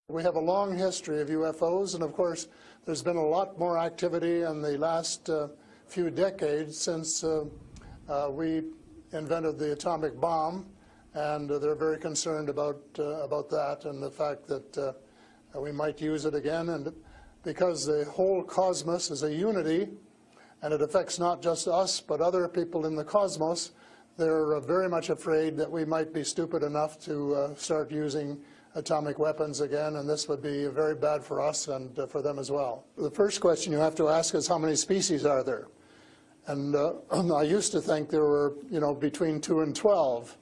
We have a long history of UFOs, and of course there's been a lot more activity in the last few decades since we invented the atomic bomb, and they're very concerned about that and the fact that we might use it again. And because the whole cosmos is a unity, and it affects not just us but other people in the cosmos, they're very much afraid that we might be stupid enough to start using atomic weapons again, and this would be very bad for us and for them as well. The first question you have to ask is, how many species are there? And I used to think there were, between 2 and 12.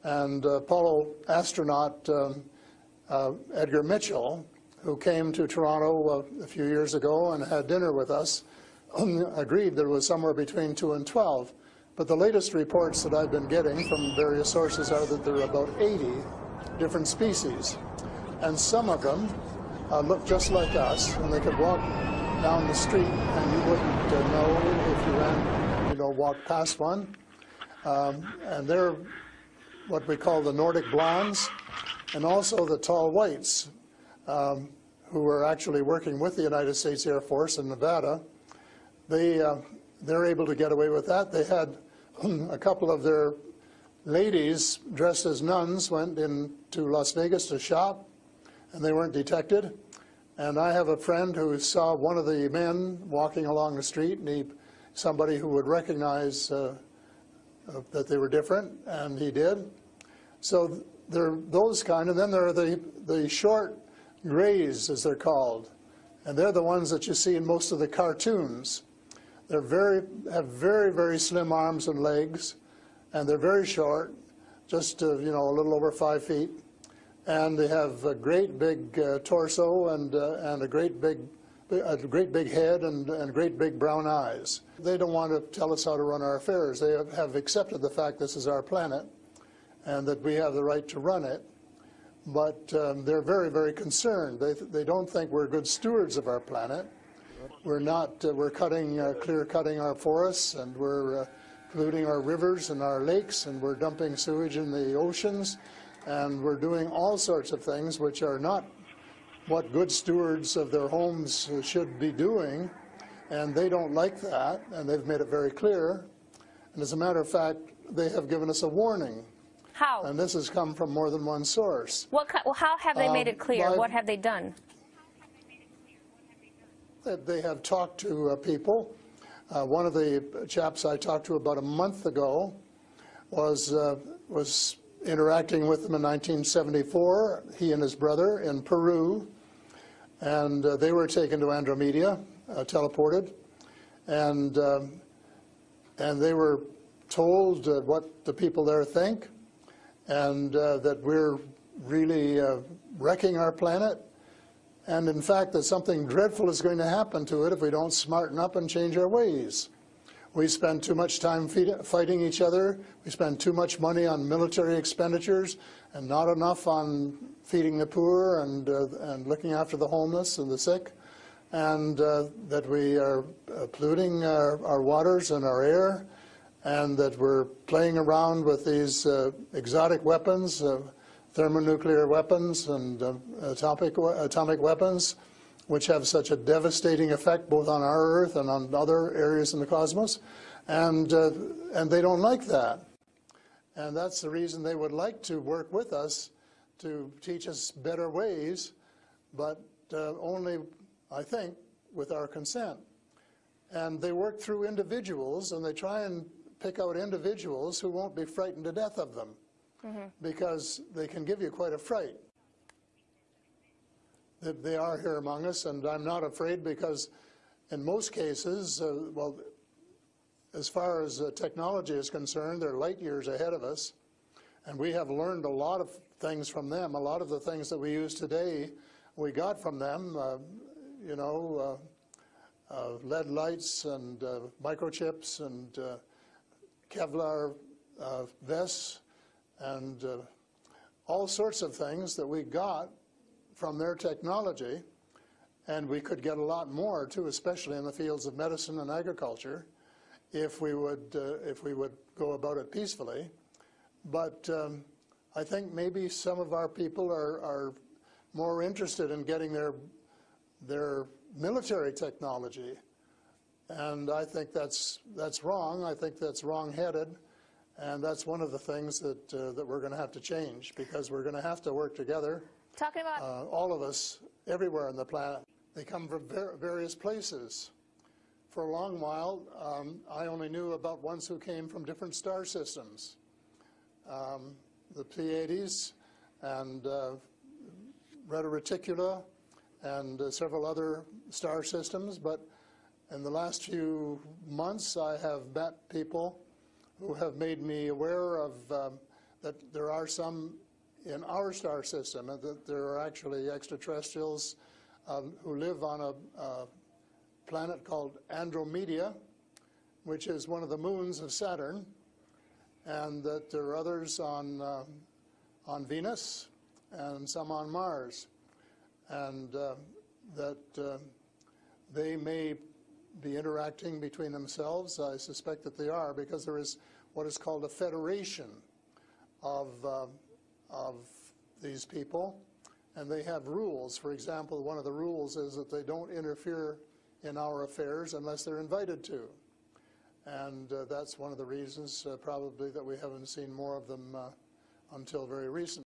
And Apollo astronaut Edgar Mitchell, who came to Toronto a few years ago and had dinner with us, agreed there was somewhere between 2 and 12. But the latest reports that I've been getting from various sources are that there are about 80 different species, and some of them look just like us, and they could walk down the street and you wouldn't know if you ran, walked past one. And they're what we call the Nordic blondes, and also the tall whites, who are actually working with the United States Air Force in Nevada. They're able to get away with that. They had a couple of their ladies dressed as nuns went into Las Vegas to shop, and they weren't detected. And I have a friend who saw one of the men walking along the street, and somebody who would recognize that they were different, and he did. So there are those kind, and then there are the short grays, as they're called, and they're the ones that you see in most of the cartoons. They're have very, very slim arms and legs, and they're very short, just a little over 5 feet, and they have a great big torso and a great big head and great big brown eyes. They don't want to tell us how to run our affairs. They have accepted the fact this is our planet and that we have the right to run it, but they're very, very concerned. They don't think we're good stewards of our planet. We're not. We're clear-cutting our forests, and we're polluting our rivers and our lakes, and we're dumping sewage in the oceans, and we're doing all sorts of things which are not what good stewards of their homes should be doing, and they don't like that, and they've made it very clear. And as a matter of fact, they have given us a warning. How? And this has come from more than one source. How have they made it clear? What have they done? They have talked to people. One of the chaps I talked to about a month ago was interacting with them in 1974, he and his brother, in Peru, and they were taken to Andromeda, teleported, and they were told what the people there think, and that we're really wrecking our planet, and in fact that something dreadful is going to happen to it if we don't smarten up and change our ways. We spend too much time fighting each other. We spend too much money on military expenditures and not enough on feeding the poor and looking after the homeless and the sick, and that we are polluting our waters and our air, and that we're playing around with these exotic weapons, thermonuclear weapons and atomic weapons, which have such a devastating effect both on our Earth and on other areas in the cosmos, and they don't like that. And that's the reason they would like to work with us to teach us better ways, but only, I think, with our consent. And they work through individuals, and they try and pick out individuals who won't be frightened to death of them, because they can give you quite a fright. They are here among us, and I'm not afraid, because in most cases, well, as far as technology is concerned, they're light years ahead of us, and we have learned a lot of things from them. A lot of the things that we use today, we got from them, lead lights and microchips and Kevlar vests and all sorts of things that we got from their technology, and we could get a lot more too, especially in the fields of medicine and agriculture, if we would go about it peacefully. But I think maybe some of our people are more interested in getting their military technology. And I think that's wrong. I think that's wrong-headed. And that's one of the things that we're going to have to change, because we're going to have to work together. Talking about all of us, everywhere on the planet. They come from various places. For a long while, I only knew about ones who came from different star systems. The Pleiades and Reta Reticula and several other star systems. But in the last few months, I have met people who have made me aware of that there are some in our star system, and that there are actually extraterrestrials who live on a planet called Andromeda, which is one of the moons of Saturn, and that there are others on Venus and some on Mars, and that they may be interacting between themselves. I suspect that they are, because there is what is called a federation of these people, and they have rules. For example, one of the rules is that they don't interfere in our affairs unless they're invited to. And that's one of the reasons probably that we haven't seen more of them until very recently.